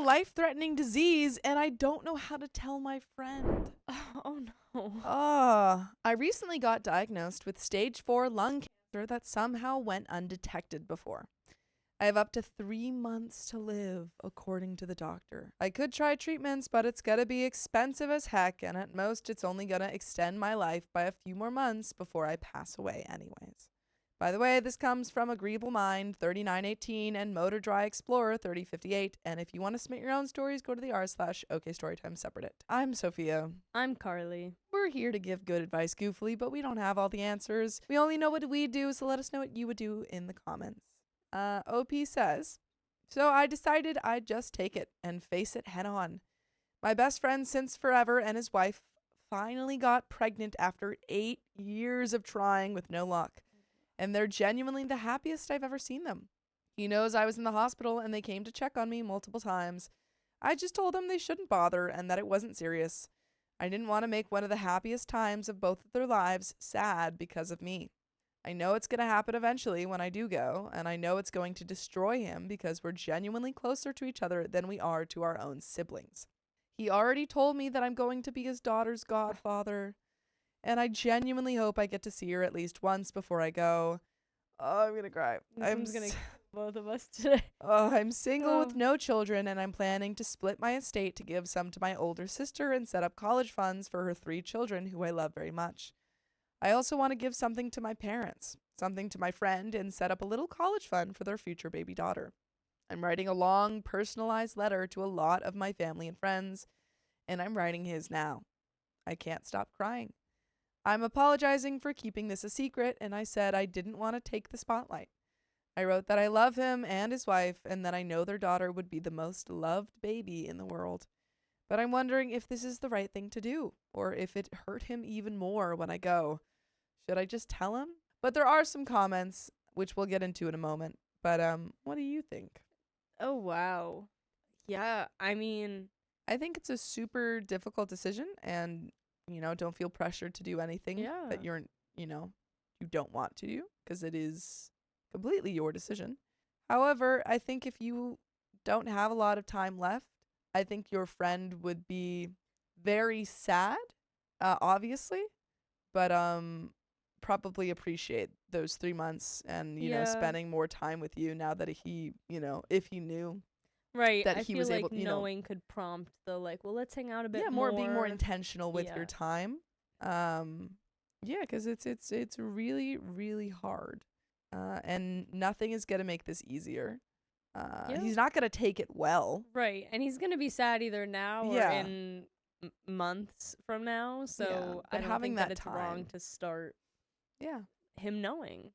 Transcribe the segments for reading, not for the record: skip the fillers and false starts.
life-threatening disease, and I don't know how to tell my friend. Oh no. I recently got diagnosed with stage 4 lung cancer that somehow went undetected before. I have up to 3 months to live, according to the doctor. I could try treatments, but it's gonna be expensive as heck, and at most it's only gonna extend my life by a few more months before I pass away anyways. By the way, this comes from Agreeable Mind 3918 and Motor Dry Explorer 3058, and if you want to submit your own stories, go to the r/okstorytime subreddit. I'm Sophia. I'm Carly. We're here to give good advice goofily, but we don't have all the answers. We only know what we do, so let us know what you would do in the comments. OP says, so I decided I'd just take it and face it head on. My best friend since forever and his wife finally got pregnant after 8 years of trying with no luck. And they're genuinely the happiest I've ever seen them. He knows I was in the hospital and they came to check on me multiple times. I just told them they shouldn't bother and that it wasn't serious. I didn't want to make one of the happiest times of both of their lives sad because of me. I know it's going to happen eventually when I do go, and I know it's going to destroy him because we're genuinely closer to each other than we are to our own siblings. He already told me that I'm going to be his daughter's godfather, and I genuinely hope I get to see her at least once before I go. Oh, I'm going to cry. I'm going to both of us today. Oh, I'm single with no children, and I'm planning to split my estate to give some to my older sister and set up college funds for her 3 children who I love very much. I also want to give something to my parents, something to my friend, and set up a little college fund for their future baby daughter. I'm writing a long, personalized letter to a lot of my family and friends, and I'm writing his now. I can't stop crying. I'm apologizing for keeping this a secret, and I said I didn't want to take the spotlight. I wrote that I love him and his wife, and that I know their daughter would be the most loved baby in the world. But I'm wondering if this is the right thing to do, or if it hurt him even more when I go. Should I just tell him? But there are some comments, which we'll get into in a moment. But what do you think? Oh, wow. Yeah, I mean, I think it's a super difficult decision, and, don't feel pressured to do anything that you don't want to do, because it is completely your decision. However, I think if you don't have a lot of time left, I think your friend would be very sad, obviously, but probably appreciate those 3 months and spending more time with you now that he if he knew that he was able, knowing could prompt the well, let's hang out a bit more, being more intentional with your time. Because it's really, really hard, and nothing is gonna make this easier. He's not gonna take it well, right? And he's gonna be sad either now or in months from now. So I don't think that it's wrong to start. Him knowing.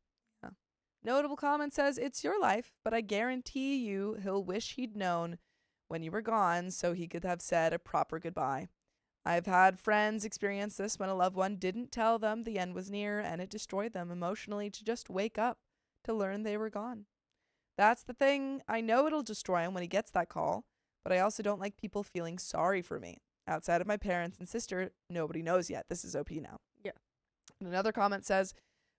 Notable comment says, it's your life, but I guarantee you he'll wish he'd known when you were gone so he could have said a proper goodbye. I've had friends experience this when a loved one didn't tell them the end was near, and it destroyed them emotionally to just wake up to learn they were gone. That's the thing. I know it'll destroy him when he gets that call, but I also don't like people feeling sorry for me. Outside of my parents and sister, nobody knows yet. This is OP now. Yeah. And another comment says,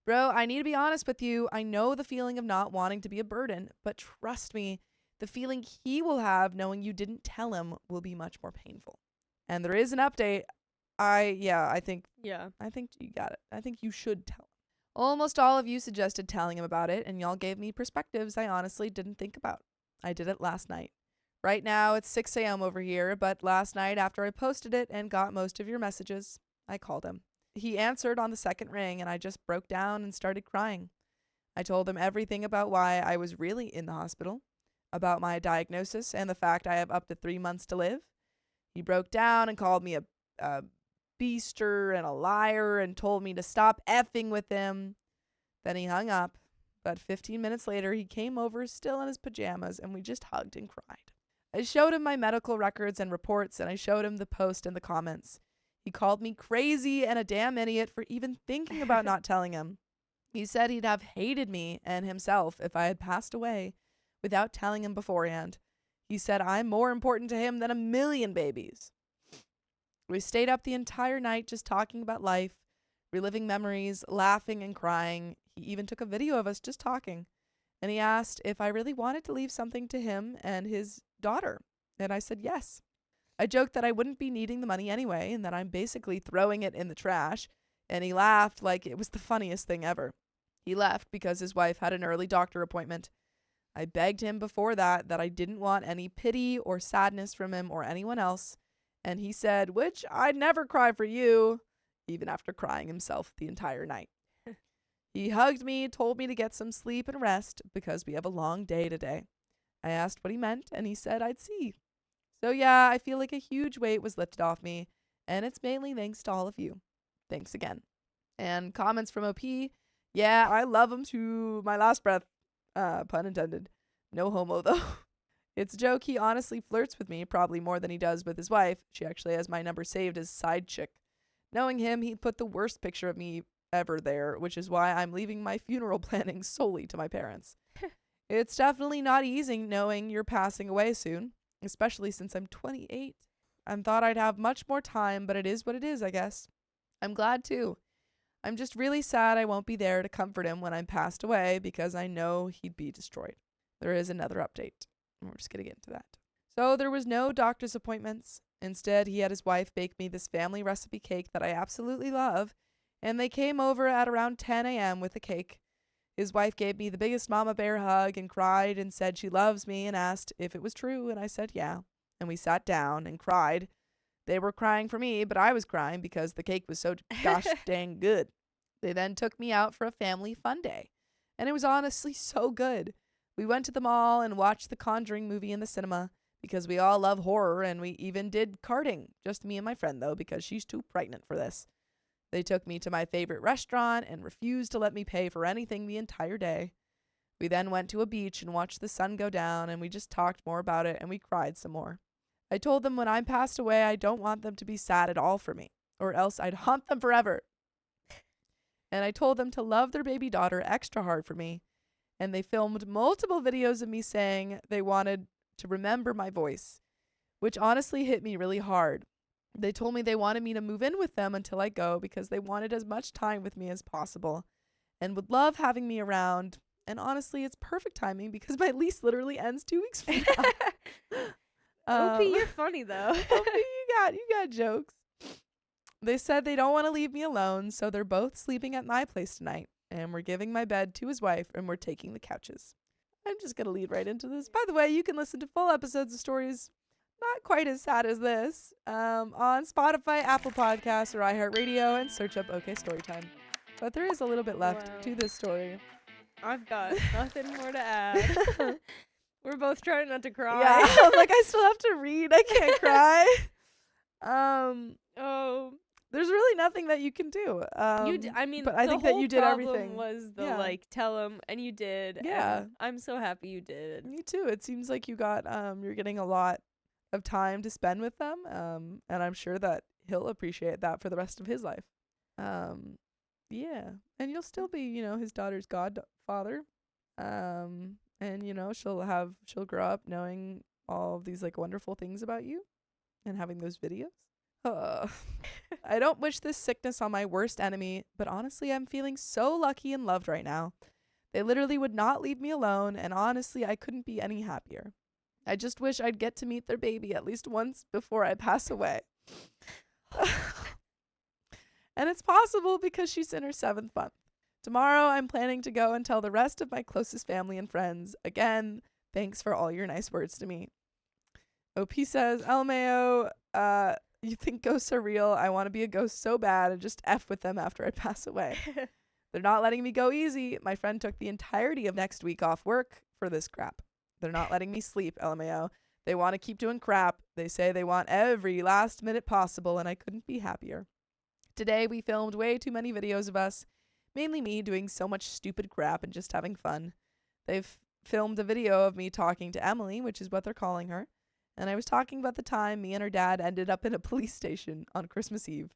bro, I need to be honest with you. I know the feeling of not wanting to be a burden, but trust me, the feeling he will have knowing you didn't tell him will be much more painful. And there is an update. I think you got it. I think you should tell him. Almost all of you suggested telling him about it, and y'all gave me perspectives I honestly didn't think about. I did it last night. Right now, it's 6 a.m. over here, but last night after I posted it and got most of your messages, I called him. He answered on the second ring, and I just broke down and started crying. I told him everything about why I was really in the hospital, about my diagnosis, and the fact I have up to 3 months to live. He broke down and called me a beaster and a liar and told me to stop effing with him. Then he hung up, but 15 minutes later, he came over still in his pajamas, and we just hugged and cried. I showed him my medical records and reports, and I showed him the post and the comments. He called me crazy and a damn idiot for even thinking about not telling him. He said he'd have hated me and himself if I had passed away without telling him beforehand. He said I'm more important to him than a million babies. We stayed up the entire night just talking about life, reliving memories, laughing and crying. He even took a video of us just talking. And he asked if I really wanted to leave something to him and his daughter. And I said yes. I joked that I wouldn't be needing the money anyway and that I'm basically throwing it in the trash. And he laughed like it was the funniest thing ever. He left because his wife had an early doctor appointment. I begged him before that I didn't want any pity or sadness from him or anyone else. And he said, which I'd never cry for you, even after crying himself the entire night. He hugged me, told me to get some sleep and rest because we have a long day today. I asked what he meant, and he said I'd see. So yeah, I feel like a huge weight was lifted off me, and it's mainly thanks to all of you. Thanks again. And comments from OP, yeah, I love him to my last breath. Pun intended. No homo, though. It's a joke. He honestly flirts with me, probably more than he does with his wife. She actually has my number saved as side chick. Knowing him, he'd put the worst picture of me ever there, which is why I'm leaving my funeral planning solely to my parents. It's definitely not easy knowing you're passing away soon, especially since I'm 28. I thought I'd have much more time, but it is what it is, I guess. I'm glad too. I'm just really sad I won't be there to comfort him when I'm passed away because I know he'd be destroyed. There is another update, and we're just going to get into that. So there was no doctor's appointments. Instead, he had his wife bake me this family recipe cake that I absolutely love, and they came over at around 10 a.m. with the cake. His wife gave me the biggest mama bear hug and cried and said she loves me and asked if it was true, and I said yeah. And we sat down and cried. They were crying for me, but I was crying because the cake was so gosh dang good. They then took me out for a family fun day, and it was honestly so good. We went to the mall and watched the Conjuring movie in the cinema because we all love horror, and we even did karting. Just me and my friend, though, because she's too pregnant for this. They took me to my favorite restaurant and refused to let me pay for anything the entire day. We then went to a beach and watched the sun go down, and we just talked more about it, and we cried some more. I told them when I'm passed away, I don't want them to be sad at all for me, or else I'd haunt them forever. And I told them to love their baby daughter extra hard for me, and they filmed multiple videos of me saying they wanted to remember my voice, which honestly hit me really hard. They told me they wanted me to move in with them until I go because they wanted as much time with me as possible and would love having me around. And honestly, it's perfect timing because my lease literally ends 2 weeks from now. OP, you're funny though. OP, you got jokes. They said they don't want to leave me alone, so they're both sleeping at my place tonight. And we're giving my bed to his wife, and we're taking the couches. I'm just going to lead right into this. By the way, you can listen to full episodes of stories not quite as sad as this on Spotify, Apple Podcasts, or iHeartRadio, and search up OK Storytime. But there is a little bit left to this story. I've got nothing more to add. We're both trying not to cry. Yeah, I still have to read. I can't cry. There's really nothing that you can do. But I think that you did everything. Was the tell him, and you did. Yeah, I'm so happy you did. Me too. It seems like you got you're getting a lot of time to spend with them. And I'm sure that he'll appreciate that for the rest of his life. Yeah, and you'll still be, his daughter's godfather. And she'll grow up knowing all of these wonderful things about you and having those videos. I don't wish this sickness on my worst enemy, but honestly, I'm feeling so lucky and loved right now. They literally would not leave me alone, and honestly, I couldn't be any happier. I just wish I'd get to meet their baby at least once before I pass away. And it's possible because she's in her 7th month. Tomorrow, I'm planning to go and tell the rest of my closest family and friends. Again, thanks for all your nice words to me. OP says, LMAO, you think ghosts are real? I want to be a ghost so bad and just F with them after I pass away. They're not letting me go easy. My friend took the entirety of next week off work for this crap. They're not letting me sleep, LMAO. They want to keep doing crap. They say they want every last minute possible, and I couldn't be happier. Today, we filmed way too many videos of us, mainly me doing so much stupid crap and just having fun. They've filmed a video of me talking to Emily, which is what they're calling her. And I was talking about the time me and her dad ended up in a police station on Christmas Eve.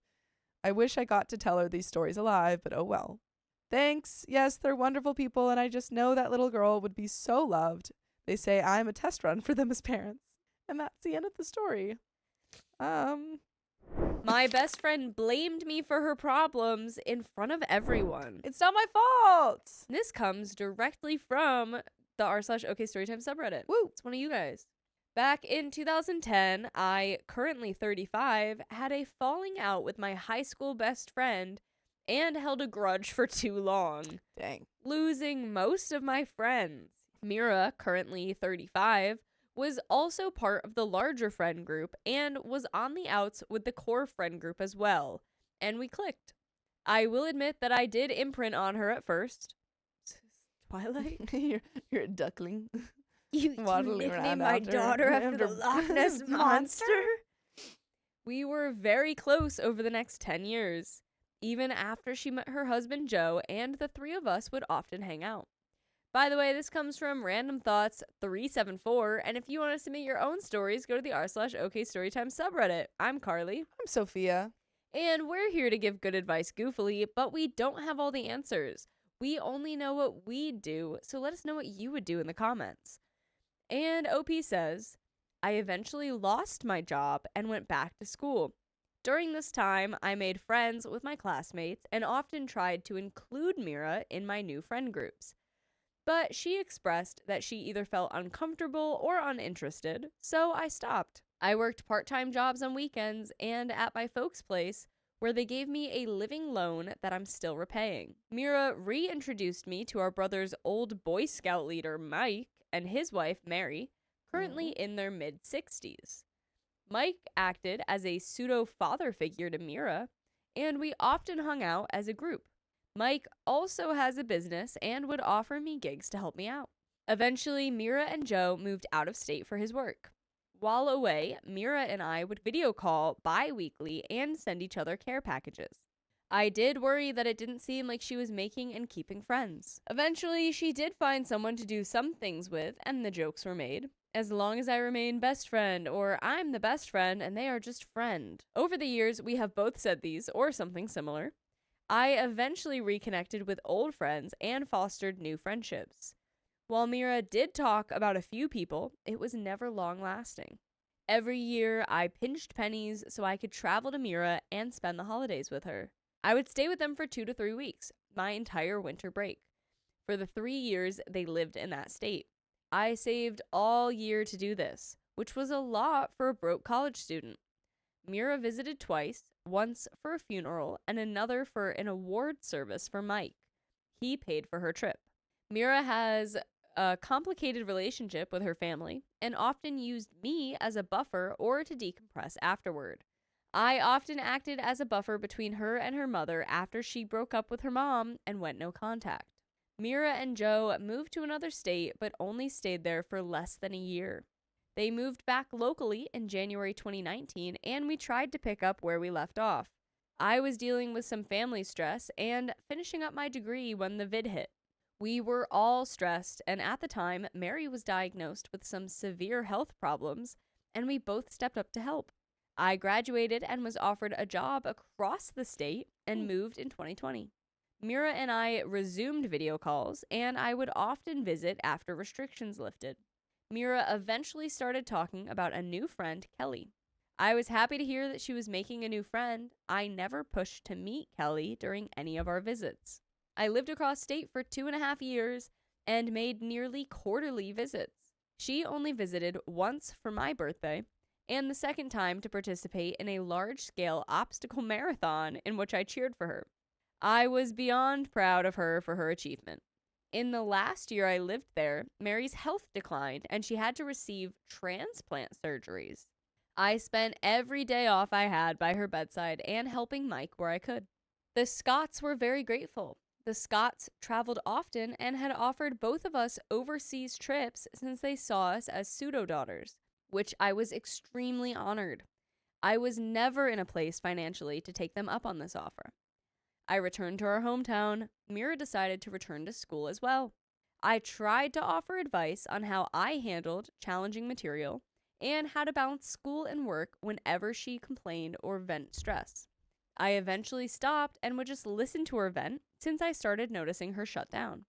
I wish I got to tell her these stories alive, but oh well. Thanks. Yes, they're wonderful people, and I just know that little girl would be so loved. They say I'm a test run for them as parents. And that's the end of the story. My best friend blamed me for her problems in front of everyone. It's not my fault. This comes directly from the r/OK Storytime subreddit. Woo. It's one of you guys. Back in 2010, I, currently 35, had a falling out with my high school best friend and held a grudge for too long. Dang. Losing most of my friends. Mira, currently 35, was also part of the larger friend group and was on the outs with the core friend group as well, and we clicked. I will admit that I did imprint on her at first. Twilight? You're a duckling. You nicknamed my daughter after the Loch Ness Monster? We were very close over the next 10 years. Even after she met her husband Joe, and the three of us would often hang out. By the way, this comes from Random Thoughts 374, and if you want to submit your own stories, go to the r/okstorytime subreddit. I'm Carly. I'm Sophia. And we're here to give good advice goofily, but we don't have all the answers. We only know what we do, so let us know what you would do in the comments. And OP says, I eventually lost my job and went back to school. During this time, I made friends with my classmates and often tried to include Mira in my new friend groups. But she expressed that she either felt uncomfortable or uninterested, so I stopped. I worked part-time jobs on weekends and at my folks' place, where they gave me a living loan that I'm still repaying. Mira reintroduced me to our brother's old Boy Scout leader, Mike, and his wife, Mary, currently in their mid-60s. Mike acted as a pseudo-father figure to Mira, and we often hung out as a group. Mike also has a business and would offer me gigs to help me out. Eventually, Mira and Joe moved out of state for his work. While away, Mira and I would video call bi-weekly and send each other care packages. I did worry that it didn't seem like she was making and keeping friends. Eventually, she did find someone to do some things with, and the jokes were made. As long as I remain best friend, or I'm the best friend and they are just friend. Over the years, we have both said these, or something similar. I eventually reconnected with old friends and fostered new friendships. While Mira did talk about a few people, it was never long-lasting. Every year, I pinched pennies so I could travel to Mira and spend the holidays with her. I would stay with them for 2 to 3 weeks, my entire winter break. For the 3 years they lived in that state. I saved all year to do this, which was a lot for a broke college student. Mira visited twice, once for a funeral and another for an award service for Mike. He paid for her trip. Mira has a complicated relationship with her family and often used me as a buffer or to decompress afterward. I often acted as a buffer between her and her mother after she broke up with her mom and went no contact. Mira and Joe moved to another state but only stayed there for less than a year. They moved back locally in January 2019 and we tried to pick up where we left off. I was dealing with some family stress and finishing up my degree when the vid hit. We were all stressed, and at the time, Mary was diagnosed with some severe health problems, and we both stepped up to help. I graduated and was offered a job across the state and moved in 2020. Mira and I resumed video calls, and I would often visit after restrictions lifted. Mira eventually started talking about a new friend, Kelly. I was happy to hear that she was making a new friend. I never pushed to meet Kelly during any of our visits. I lived across state for 2.5 years and made nearly quarterly visits. She only visited once for my birthday, and the second time to participate in a large-scale obstacle marathon in which I cheered for her. I was beyond proud of her for her achievement. In the last year I lived there, Mary's health declined and she had to receive transplant surgeries. I spent every day off I had by her bedside and helping Mike where I could. The Scotts were very grateful. The Scotts traveled often and had offered both of us overseas trips since they saw us as pseudo-daughters, which I was extremely honored. I was never in a place financially to take them up on this offer. I returned to our hometown. Mira decided to return to school as well. I tried to offer advice on how I handled challenging material and how to balance school and work whenever she complained or vent stress. I eventually stopped and would just listen to her vent since I started noticing her shut down.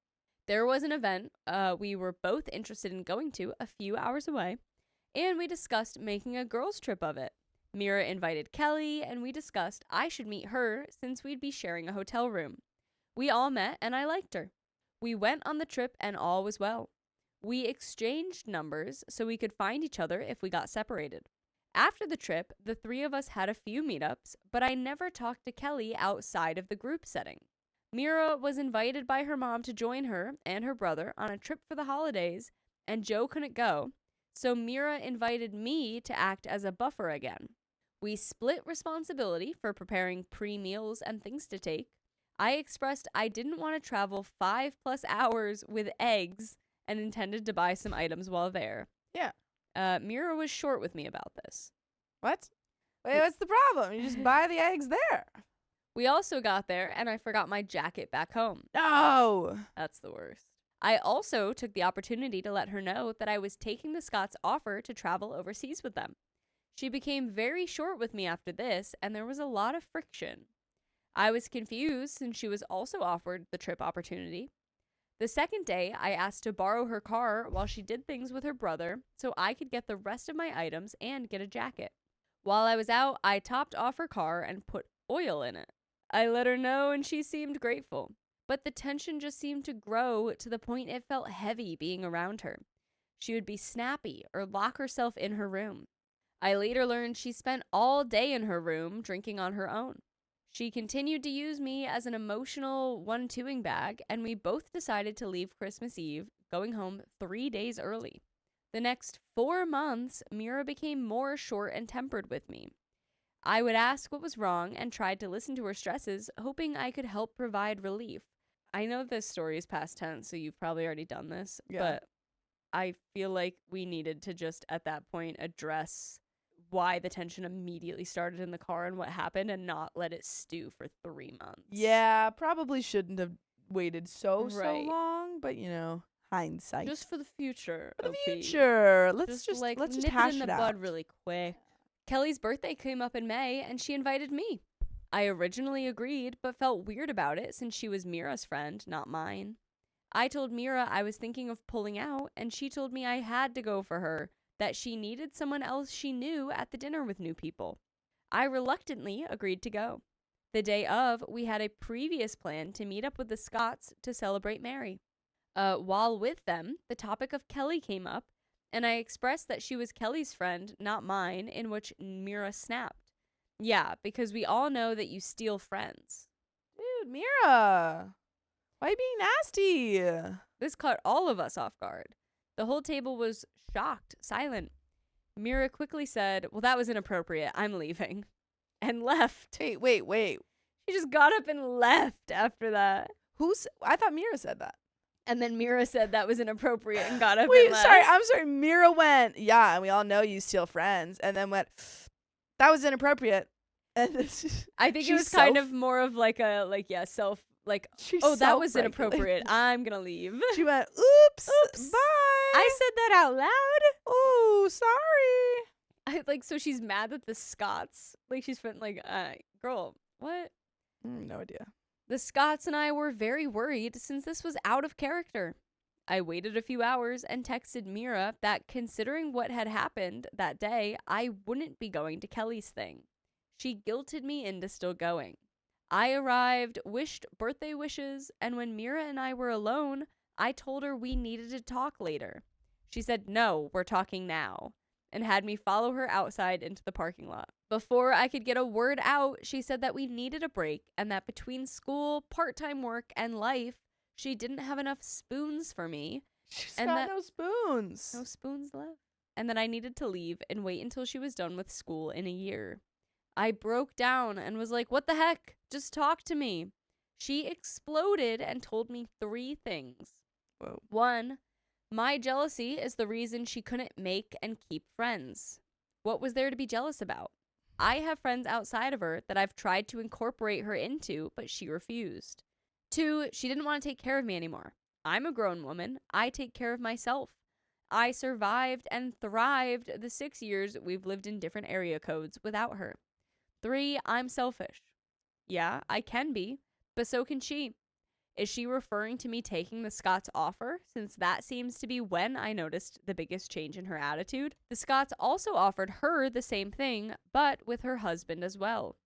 There was an event we were both interested in going to a few hours away, and we discussed making a girls' trip of it. Mira invited Kelly, and we discussed I should meet her since we'd be sharing a hotel room. We all met, and I liked her. We went on the trip, and all was well. We exchanged numbers so we could find each other if we got separated. After the trip, the three of us had a few meetups, but I never talked to Kelly outside of the group setting. Mira was invited by her mom to join her and her brother on a trip for the holidays, and Joe couldn't go, so Mira invited me to act as a buffer again. We split responsibility for preparing pre-meals and things to take. I expressed I didn't want to travel 5+ hours with eggs and intended to buy some items while there. Yeah. Mira was short with me about this. What? Wait, what's the problem? You just buy the eggs there. We also got there, and I forgot my jacket back home. No. That's the worst. I also took the opportunity to let her know that I was taking the Scots' offer to travel overseas with them. She became very short with me after this, and there was a lot of friction. I was confused since she was also offered the trip opportunity. The second day, I asked to borrow her car while she did things with her brother so I could get the rest of my items and get a jacket. While I was out, I topped off her car and put oil in it. I let her know and she seemed grateful, but the tension just seemed to grow to the point it felt heavy being around her. She would be snappy or lock herself in her room. I later learned she spent all day in her room drinking on her own. She continued to use me as an emotional one-twoing bag, and we both decided to leave Christmas Eve, going home 3 days early. The next 4 months, Mira became more short and tempered with me. I would ask what was wrong and tried to listen to her stresses, hoping I could help provide relief. I know this story is past tense, so you've probably already done this, but I feel like we needed to just at that point address why the tension immediately started in the car and what happened and not let it stew for 3 months. Yeah, probably shouldn't have waited so Right. long, but hindsight. Just for the future. for the OP. future. Let's just like let's just nip hash it in it the out. bud really quick. Kelly's birthday came up in May and she invited me. I originally agreed but felt weird about it since she was Mira's friend, not mine. I told Mira I was thinking of pulling out and she told me I had to go for her, that she needed someone else she knew at the dinner with new people. I reluctantly agreed to go. The day of, we had a previous plan to meet up with the Scots to celebrate Mary. While with them, the topic of Kelly came up, and I expressed that she was Kelly's friend, not mine, in which Mira snapped. Yeah, because we all know that you steal friends. Dude, Mira, why are you being nasty? This caught all of us off guard. The whole table was shocked, silent. Mira quickly said, "Well, that was inappropriate. I'm leaving." And left. Wait. She just got up and left after that. I thought Mira said that. And then Mira said that was inappropriate and got up Wait, and left. I'm sorry. Mira went, yeah, and we all know you steal friends, and then went, that was inappropriate. And I think it was kind of more of self, oh, that was inappropriate. I'm going to leave. She went, oops, bye. I said that out loud. Oh, sorry. So she's mad that the Scots, she's been girl, what? No idea. The Scots and I were very worried since this was out of character. I waited a few hours and texted Mira that considering what had happened that day, I wouldn't be going to Kelly's thing. She guilted me into still going. I arrived, wished birthday wishes, and when Mira and I were alone, I told her we needed to talk later. She said, "No, we're talking now," and had me follow her outside into the parking lot. Before I could get a word out, she said that we needed a break and that between school, part-time work, and life, she didn't have enough spoons for me. She's and got that no spoons. no spoons left. And that I needed to leave and wait until she was done with school in a year. I broke down and was like, "What the heck? Just talk to me." She exploded and told me 3 things. Whoa. 1, my jealousy is the reason she couldn't make and keep friends. What was there to be jealous about? I have friends outside of her that I've tried to incorporate her into, but she refused. 2, she didn't want to take care of me anymore. I'm a grown woman. I take care of myself. I survived and thrived the 6 years we've lived in different area codes without her. 3, I'm selfish. Yeah, I can be, but so can she. Is she referring to me taking the Scots offer, since that seems to be when I noticed the biggest change in her attitude? The Scots also offered her the same thing, but with her husband as well.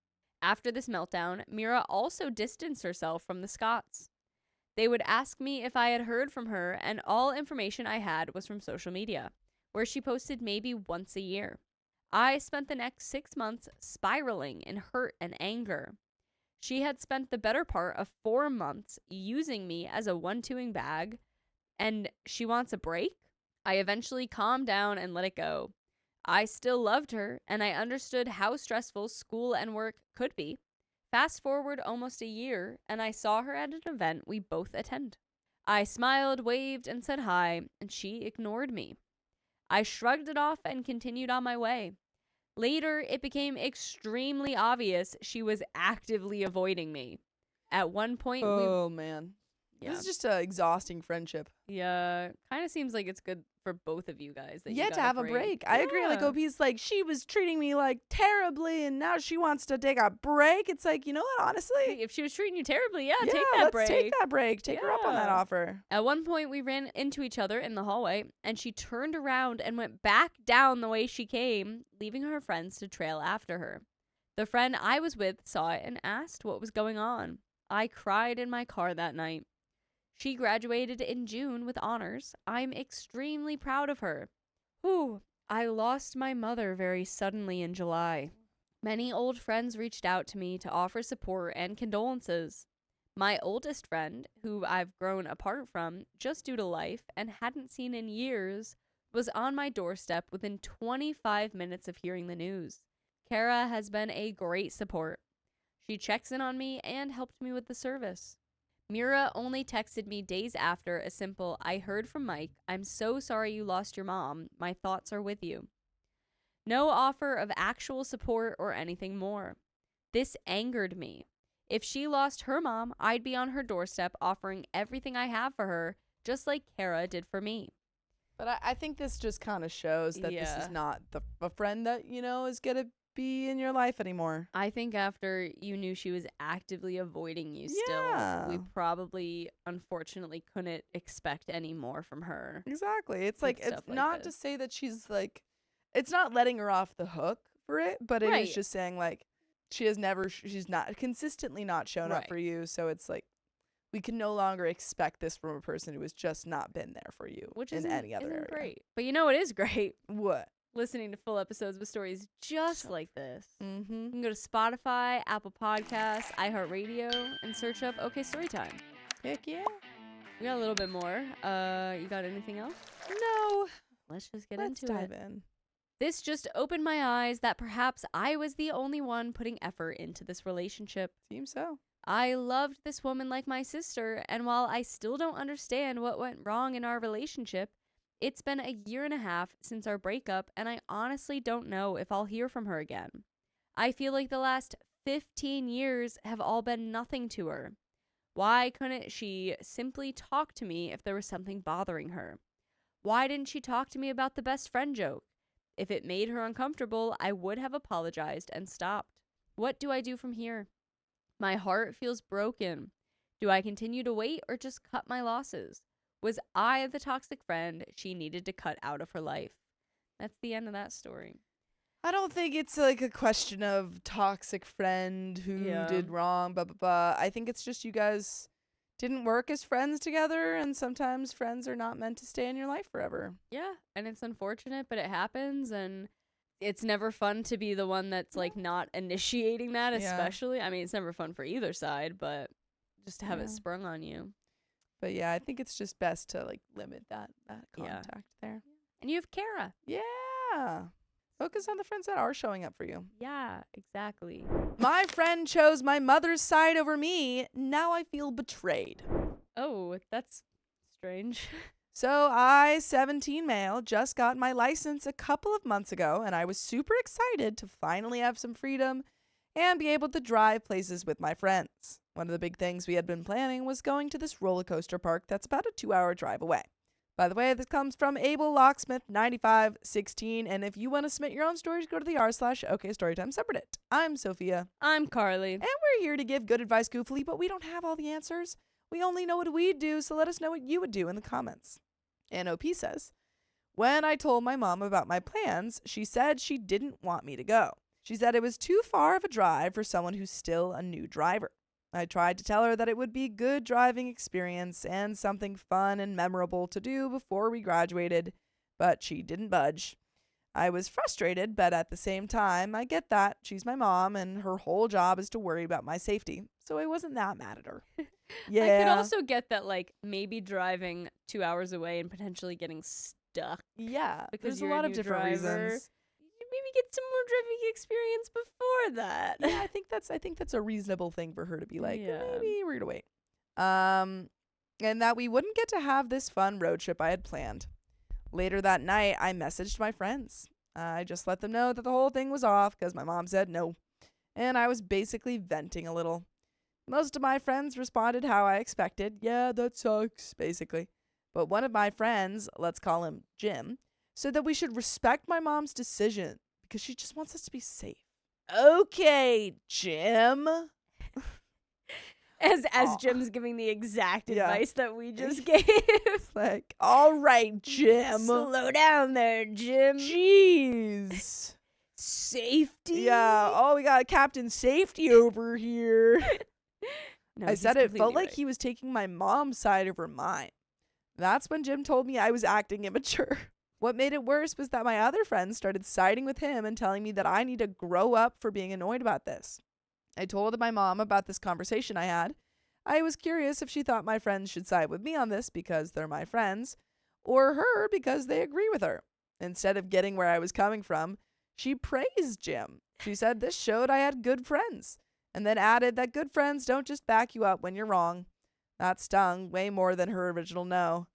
After this meltdown, Mira also distanced herself from the Scots. They would ask me if I had heard from her, and all information I had was from social media, where she posted maybe once a year. I spent the next 6 months spiraling in hurt and anger. She had spent the better part of 4 months using me as a one-twoing bag, and she wants a break? I eventually calmed down and let it go. I still loved her, and I understood how stressful school and work could be. Fast forward almost a year, and I saw her at an event we both attend. I smiled, waved, and said hi, and she ignored me. I shrugged it off and continued on my way. Later, it became extremely obvious she was actively avoiding me. At one point, man. Yeah. This is just an exhausting friendship. Yeah, kind of seems like it's good for both of you guys. That Yeah, you to got have a break. I agree. Like, OP's like, she was treating me like terribly, and now she wants to take a break. It's like, you know what, honestly? If she was treating you terribly, take that let's break. take that break. Take her up on that Yeah. offer. At one point, we ran into each other in the hallway, and she turned around and went back down the way she came, leaving her friends to trail after her. The friend I was with saw it and asked what was going on. I cried in my car that night. She graduated in June with honors. I'm extremely proud of her. I lost my mother very suddenly in July. Many old friends reached out to me to offer support and condolences. My oldest friend, who I've grown apart from just due to life and hadn't seen in years, was on my doorstep within 25 minutes of hearing the news. Kara has been a great support. She checks in on me and helped me with the service. Mira only texted me days after a simple, I heard from Mike. I'm so sorry you lost your mom. My thoughts are with you. No offer of actual support or anything more. This angered me. If she lost her mom, I'd be on her doorstep offering everything I have for her, just like Kara did for me. But I think this just kind of shows that this is not a friend that, is going to be in your life anymore. I think after you knew she was actively avoiding you still, we probably, unfortunately, couldn't expect any more from her. Exactly. It's like, it's not to say that she's like, it's not letting her off the hook for it, but it is just saying like, she's not consistently not shown up for you. So it's like, we can no longer expect this from a person who has just not been there for you, which in any other area. Great. But you know what is great? What? Listening to full episodes with stories just like this. Mm-hmm. You can go to Spotify, Apple Podcasts, iHeartRadio, and search up OK Storytime. Heck yeah. We got a little bit more. You got anything else? No. Let's just get Let's into dive it. in. This just opened my eyes that perhaps I was the only one putting effort into this relationship. Seems so. I loved this woman like my sister, and while I still don't understand what went wrong in our relationship, it's been a year and a half since our breakup, and I honestly don't know if I'll hear from her again. I feel like the last 15 years have all been nothing to her. Why couldn't she simply talk to me if there was something bothering her? Why didn't she talk to me about the best friend joke? If it made her uncomfortable, I would have apologized and stopped. What do I do from here? My heart feels broken. Do I continue to wait or just cut my losses? Was I the toxic friend she needed to cut out of her life? That's the end of that story. I don't think it's like a question of toxic friend who did wrong, blah, blah, blah. I think it's just you guys didn't work as friends together, and sometimes friends are not meant to stay in your life forever. Yeah, and it's unfortunate, but it happens, and it's never fun to be the one that's like not initiating that, especially. I mean, it's never fun for either side, but just to have it sprung on you. But yeah, I think it's just best to like limit that contact there. And you have Kara. Yeah. Focus on the friends that are showing up for you. Yeah, exactly. My friend chose my mother's side over me. Now I feel betrayed. Oh, that's strange. So I, 17 male, just got my license a couple of months ago, and I was super excited to finally have some freedom and be able to drive places with my friends. One of the big things we had been planning was going to this roller coaster park that's about a 2-hour drive away. By the way, this comes from Abel Locksmith 9516, and if you want to submit your own stories, go to the r/okstorytime subreddit. I'm Sophia. I'm Carly. And we're here to give good advice goofily, but we don't have all the answers. We only know what we'd do, so let us know what you would do in the comments. And OP says, when I told my mom about my plans, she said she didn't want me to go. She said it was too far of a drive for someone who's still a new driver. I tried to tell her that it would be good driving experience and something fun and memorable to do before we graduated, but she didn't budge. I was frustrated, but at the same time, I get that. She's my mom, and her whole job is to worry about my safety, so I wasn't that mad at her. Yeah. I could also get that, like, maybe driving 2 hours away and potentially getting stuck. Yeah, Because there's a you're a lot of new different driver. reasons. You maybe get some more driving experience before that. Yeah, I think that's a reasonable thing for her to be like, Yeah. maybe we're gonna wait. And that we wouldn't get to have this fun road trip I had planned. Later that night, I messaged my friends. I just let them know that the whole thing was off because my mom said no. And I was basically venting a little. Most of my friends responded how I expected. Yeah, that sucks, basically. But one of my friends, let's call him Jim, said that we should respect my mom's decision because she just wants us to be safe. Okay, Jim. As Jim's giving the exact Yeah. advice that we just gave. Like, all right, Jim. Slow down there, Jim. Jeez. Safety. Yeah. Oh, we got Captain Safety over here. No, I he's said it felt completely like right. he was taking my mom's side over mine. That's when Jim told me I was acting immature. What made it worse was that my other friends started siding with him and telling me that I need to grow up for being annoyed about this. I told my mom about this conversation I had. I was curious if she thought my friends should side with me on this because they're my friends, or her because they agree with her. Instead of getting where I was coming from, she praised Jim. She said this showed I had good friends, and then added that good friends don't just back you up when you're wrong. That stung way more than her original no.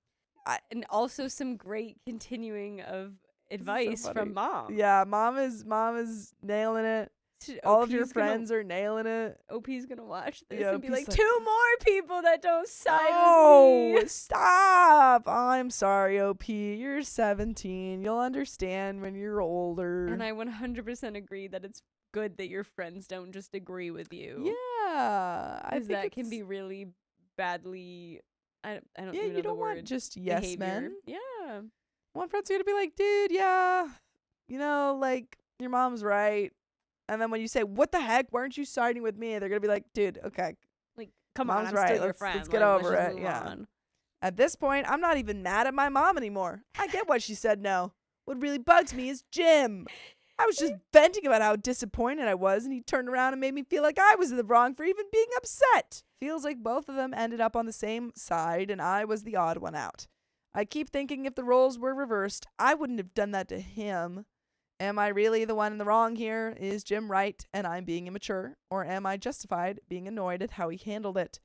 And also some great continuing of advice funny. from mom. Yeah, mom is nailing it. All of your OP's gonna- friends are nailing it. OP's gonna watch this Yeah, and be OP's like, like, 2 more people that don't side Oh, with me. stop. I'm sorry, OP. You're 17. You'll understand when you're older. And I 100% agree that it's good that your friends don't just agree with you. Yeah. I Because think that can it's- be really badly, I don't Yeah, even know you the don't word. want just yes behavior. men. Yeah. One friend's going to be like, dude, yeah, like, your mom's right. And then when you say, what the heck? Why aren't you siding with me? They're going to be like, dude, okay. Like, come Mom's on, I'm right. still your Let's friend. get Like, over let's just it. move Yeah. on. At this point, I'm not even mad at my mom anymore. I get why she said no. What really bugs me is Jim. I was just venting about how disappointed I was, and he turned around and made me feel like I was in the wrong for even being upset. Feels like both of them ended up on the same side, and I was the odd one out. I keep thinking if the roles were reversed, I wouldn't have done that to him. Am I really the one in the wrong here? Is Jim right and I'm being immature? Or am I justified being annoyed at how he handled it?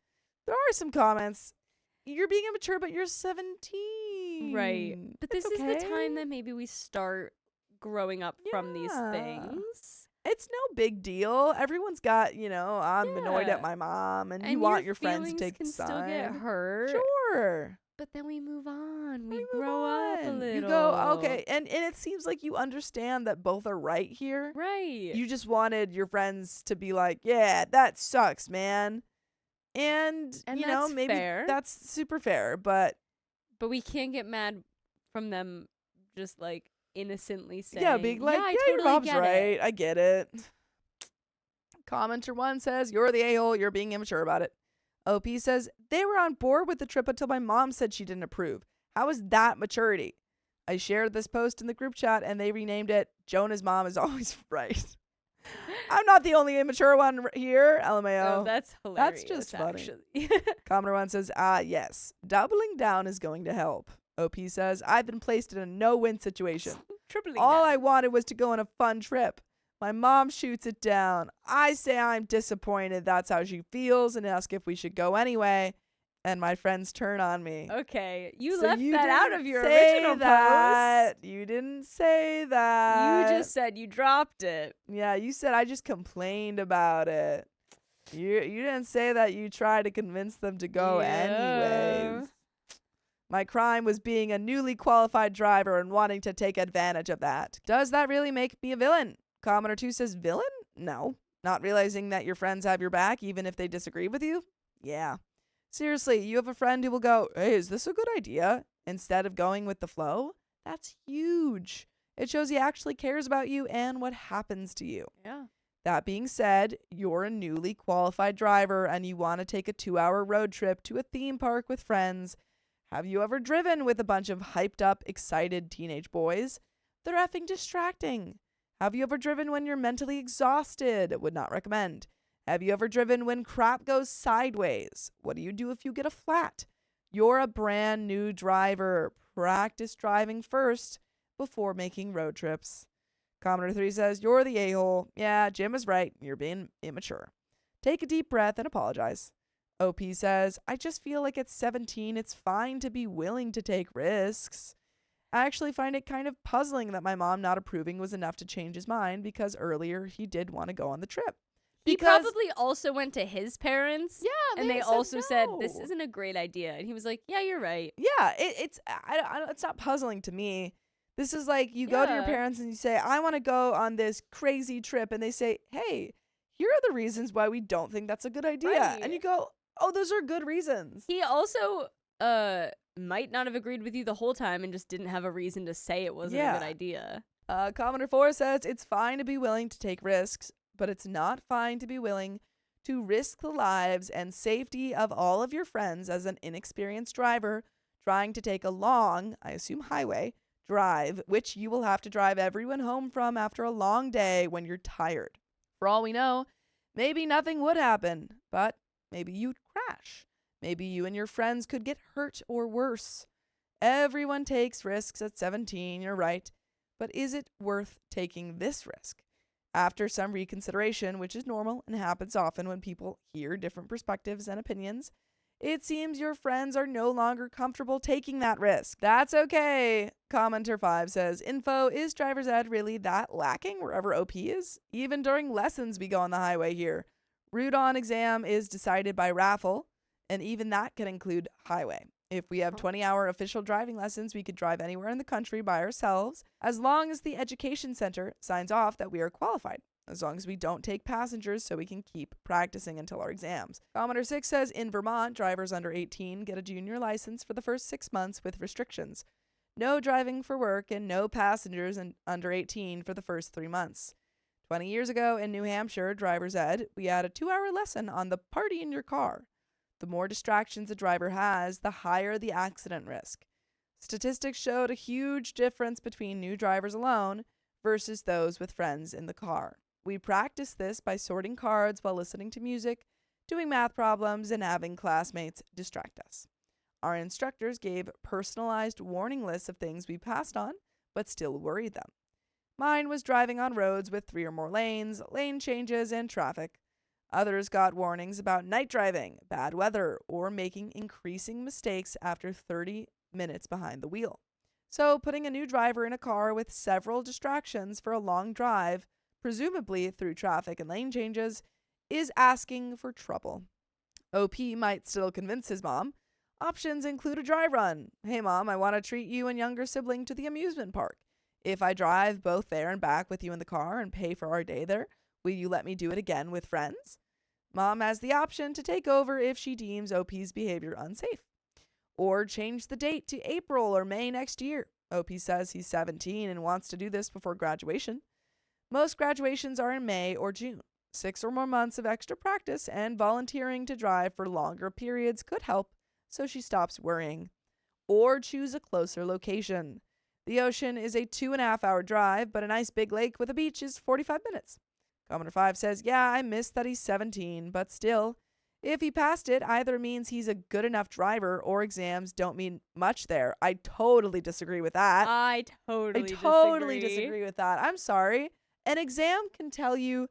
There are some comments. You're being immature, but you're 17. Right. But this It's is the okay. time that maybe we start growing up from these Yeah. things. It's no big deal. Everyone's got, I'm annoyed Yeah. at my mom, and you And want your friends to feelings take can the still side. get hurt. Sure. But then we move on. We move grow up a on. little. You go, okay. And it seems like you understand that both are right here. Right. You just wanted your friends to be like, yeah, that sucks, man. And that's maybe fair. that's super fair, but But we can't get mad from them just like innocently saying, yeah, being like, I yeah, totally your mom's get right. it. I get it. Commenter 1 says, you're the a-hole. You're being immature about it. OP says, they were on board with the trip until my mom said she didn't approve. How is that maturity? I shared this post in the group chat and they renamed it, Jonah's mom is always right. I'm not the only immature one here, LMAO. Oh, that's hilarious. just funny. Actually. Commenter 1 says, yes, doubling down is going to help. OP says, I've been placed in a no-win situation. Tripling All down. I wanted was to go on a fun trip. My mom shoots it down. I say I'm disappointed. That's how she feels and ask if we should go anyway. And my friends turn on me. Okay, you So left you that out didn't of your say original that. You didn't say that. post. You just said you dropped it. Yeah, you said I just complained about it. You didn't say that you tried to convince them to go anyways. My crime was being a newly qualified driver and wanting to take advantage of that. Does that really make me a villain? Commenter 2 says, villain? No. Not realizing that your friends have your back even if they disagree with you? Yeah. Seriously, you have a friend who will go, hey, is this a good idea? Instead of going with the flow? That's huge. It shows he actually cares about you and what happens to you. Yeah. That being said, you're a newly qualified driver and you want to take a 2-hour road trip to a theme park with friends. Have you ever driven with a bunch of hyped up, excited teenage boys? They're effing distracting. Have you ever driven when you're mentally exhausted? Would not recommend. Have you ever driven when crap goes sideways? What do you do if you get a flat? You're a brand new driver. Practice driving first before making road trips. Commenter 3 says, you're the a-hole. Yeah, Jim is right. You're being immature. Take a deep breath and apologize. OP says, I just feel like at 17, it's fine to be willing to take risks. I actually find it kind of puzzling that my mom not approving was enough to change his mind because earlier he did want to go on the trip. He probably also went to his parents. Yeah, and they also said, this isn't a great idea. And he was like, yeah, you're right. Yeah, it's not puzzling to me. This is like you go to your parents and you say, I want to go on this crazy trip. And they say, hey, here are the reasons why we don't think that's a good idea. Right. And you go, oh, those are good reasons. He also might not have agreed with you the whole time and just didn't have a reason to say it wasn't a good idea. Commenter 4 says, it's fine to be willing to take risks, but it's not fine to be willing to risk the lives and safety of all of your friends as an inexperienced driver trying to take a long, I assume highway, drive, which you will have to drive everyone home from after a long day when you're tired. For all we know, maybe nothing would happen, but maybe you'd crash. Maybe you and your friends could get hurt or worse. Everyone takes risks at 17, you're right. But is it worth taking this risk? After some reconsideration, which is normal and happens often when people hear different perspectives and opinions, it seems your friends are no longer comfortable taking that risk. That's okay. Commenter 5 says, info, is driver's ed really that lacking wherever OP is? Even during lessons we go on the highway here. Route on exam is decided by raffle, and even that can include highway. If we have 20-hour official driving lessons, we could drive anywhere in the country by ourselves, as long as the education center signs off that we are qualified, as long as we don't take passengers so we can keep practicing until our exams. Commenter 6 says, in Vermont, drivers under 18 get a junior license for the first 6 months with restrictions. No driving for work and no passengers under 18 for the first 3 months. 20 years ago in New Hampshire, driver's ed, we had a 2-hour lesson on the party in your car. The more distractions a driver has, the higher the accident risk. Statistics showed a huge difference between new drivers alone versus those with friends in the car. We practiced this by sorting cards while listening to music, doing math problems, and having classmates distract us. Our instructors gave personalized warning lists of things we passed on, but still worried them. Mine was driving on roads with 3 or more lanes, lane changes, and traffic. Others got warnings about night driving, bad weather, or making increasing mistakes after 30 minutes behind the wheel. So putting a new driver in a car with several distractions for a long drive, presumably through traffic and lane changes, is asking for trouble. OP might still convince his mom. Options include a dry run. Hey mom, I want to treat you and younger sibling to the amusement park. If I drive both there and back with you in the car and pay for our day there, will you let me do it again with friends? Mom has the option to take over if she deems OP's behavior unsafe. Or change the date to April or May next year. OP says he's 17 and wants to do this before graduation. Most graduations are in May or June. 6 or more months of extra practice and volunteering to drive for longer periods could help, so she stops worrying. Or choose a closer location. The ocean is a 2.5-hour drive, but a nice big lake with a beach is 45 minutes. Commenter 5 says, yeah, I miss that he's 17, but still, if he passed it, either means he's a good enough driver or exams don't mean much there. I totally disagree with that. I totally disagree with that. I'm sorry. An exam can tell you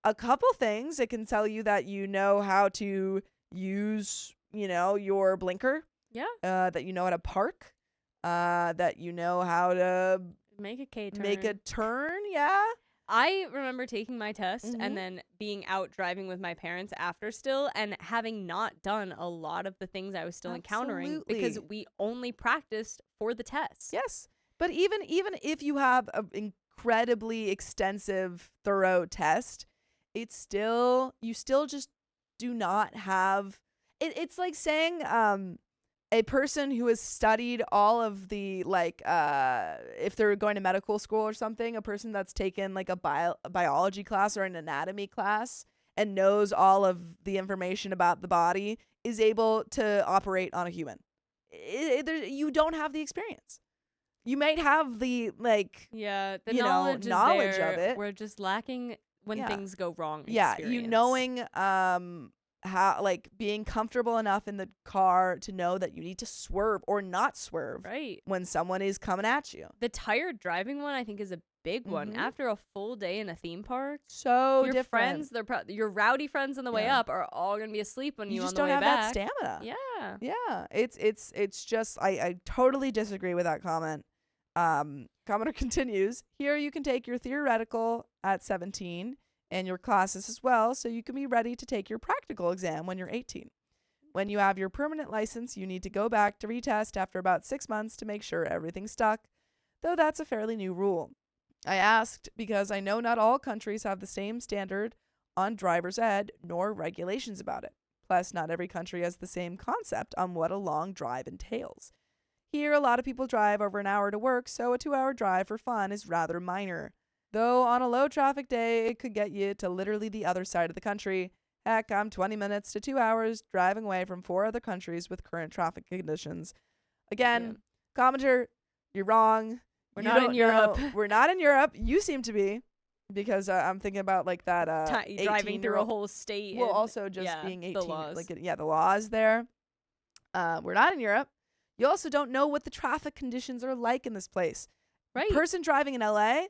a couple things. It can tell you that you know how to use, your blinker. Yeah. That you know how to park. That you know how to make a K-turn. Make a turn, yeah. I remember taking my test and then being out driving with my parents after still and having not done a lot of the things I was still encountering because we only practiced for the test. Yes. But even if you have an incredibly extensive, thorough test, you still just do not have it's like saying a person who has studied all of the, like, if they're going to medical school or something, a person that's taken like a biology class or an anatomy class and knows all of the information about the body is able to operate on a human. You don't have the experience. You might have the, like, Yeah, the you know, knowledge there. of it. We're just lacking when Yeah. things go wrong. Yeah, experience. you knowing how, like, being comfortable enough in the car to know that you need to swerve or not swerve Right. when someone is coming at you. The tired driving one, I think, is a big one. Mhm. After a full day in a theme park, So your different. friends, your rowdy friends on the way Yeah. up are all gonna be asleep when You you just on the don't way have back. that stamina. Yeah. Yeah, it's just I totally disagree with that comment. Commenter continues, here you can take your theoretical at 17 and your classes as well, so you can be ready to take your practical exam when you're 18. When you have your permanent license, you need to go back to retest after about 6 months to make sure everything's stuck, though that's a fairly new rule. I asked because I know not all countries have the same standard on driver's ed nor regulations about it. Plus, not every country has the same concept on what a long drive entails. Here, a lot of people drive over an hour to work, so a 2-hour drive for fun is rather minor. Though on a low traffic day, it could get you to literally the other side of the country. Heck, I'm 20 minutes to 2 hours driving away from 4 other countries with current traffic conditions. Again, commenter, you're wrong. We're You not in don't Europe. know- We're not in Europe. You seem to be. Because I'm thinking about, like, that Driving through a whole state. Well, and- also just yeah, being 18. The laws. Like, the laws there. We're not in Europe. You also don't know what the traffic conditions are like in this place. Right. Person driving in LA,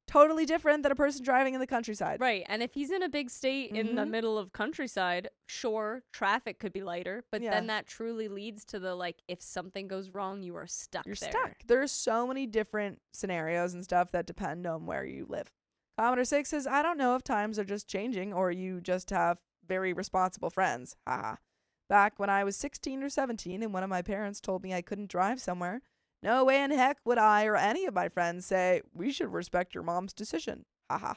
totally different than a person driving in the countryside. Right. And if he's in a big state in the Mhm. middle of countryside, sure, traffic could be lighter, but Yeah. then that truly leads to the, like, if something goes wrong, you are stuck You're there. stuck. There's so many different scenarios and stuff that depend on where you live. Commenter 6 says, I don't know if times are just changing or you just have very responsible friends. Haha. Back when I was 16 or 17 and one of my parents told me I couldn't drive somewhere, no way in heck would I or any of my friends say, we should respect your mom's decision. Haha.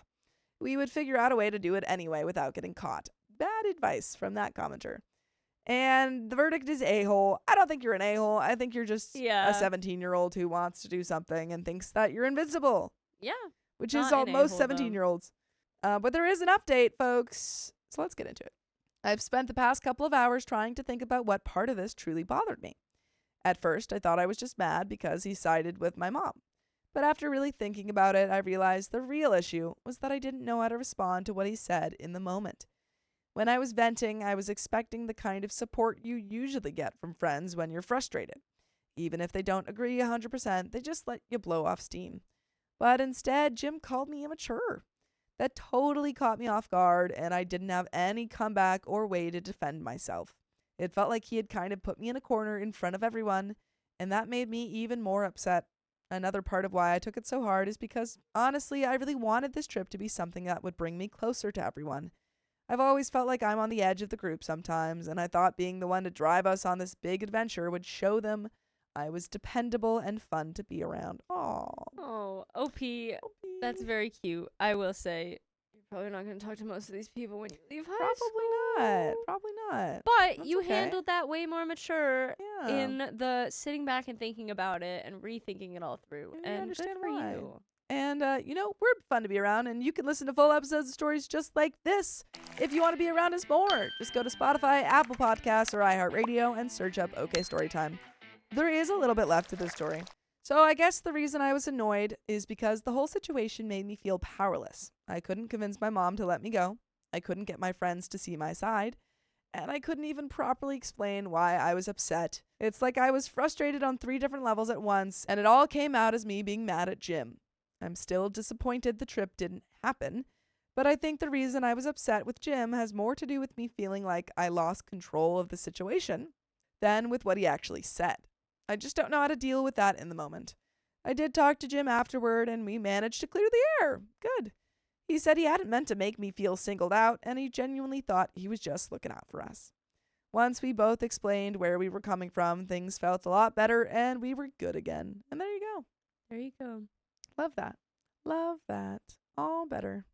We would figure out a way to do it anyway without getting caught. Bad advice from that commenter. And the verdict is a-hole. I don't think you're an a-hole. I think you're just Yeah. a 17-year-old who wants to do something and thinks that you're invincible, Yeah. which Not is all an most a-hole, 17-year-olds. But there is an update, folks. So let's get into it. I've spent the past couple of hours trying to think about what part of this truly bothered me. At first, I thought I was just mad because he sided with my mom. But after really thinking about it, I realized the real issue was that I didn't know how to respond to what he said in the moment. When I was venting, I was expecting the kind of support you usually get from friends when you're frustrated. Even if they don't agree 100%, they just let you blow off steam. But instead, Jim called me immature. That totally caught me off guard, and I didn't have any comeback or way to defend myself. It felt like he had kind of put me in a corner in front of everyone, and that made me even more upset. Another part of why I took it so hard is because, honestly, I really wanted this trip to be something that would bring me closer to everyone. I've always felt like I'm on the edge of the group sometimes, and I thought being the one to drive us on this big adventure would show them I was dependable and fun to be around. Aww. Oh, OP. That's very cute. I will say, you're probably not going to talk to most of these people when you leave high school. Probably not. But That's you okay. handled that way more mature Yeah. in the sitting back and thinking about it and rethinking it all through. And I And understand good for why. you. And, we're fun to be around, and you can listen to full episodes of stories just like this. If you want to be around us more, just go to Spotify, Apple Podcasts, or iHeartRadio and search up OK Storytime. There is a little bit left to this story. So I guess the reason I was annoyed is because the whole situation made me feel powerless. I couldn't convince my mom to let me go. I couldn't get my friends to see my side. And I couldn't even properly explain why I was upset. It's like I was frustrated on 3 different levels at once, and it all came out as me being mad at Jim. I'm still disappointed the trip didn't happen, but I think the reason I was upset with Jim has more to do with me feeling like I lost control of the situation than with what he actually said. I just don't know how to deal with that in the moment. I did talk to Jim afterward, and we managed to clear the air. Good. He said he hadn't meant to make me feel singled out, and he genuinely thought he was just looking out for us. Once we both explained where we were coming from, things felt a lot better, and we were good again. And there you go. There you go. Love that. Love that. All better.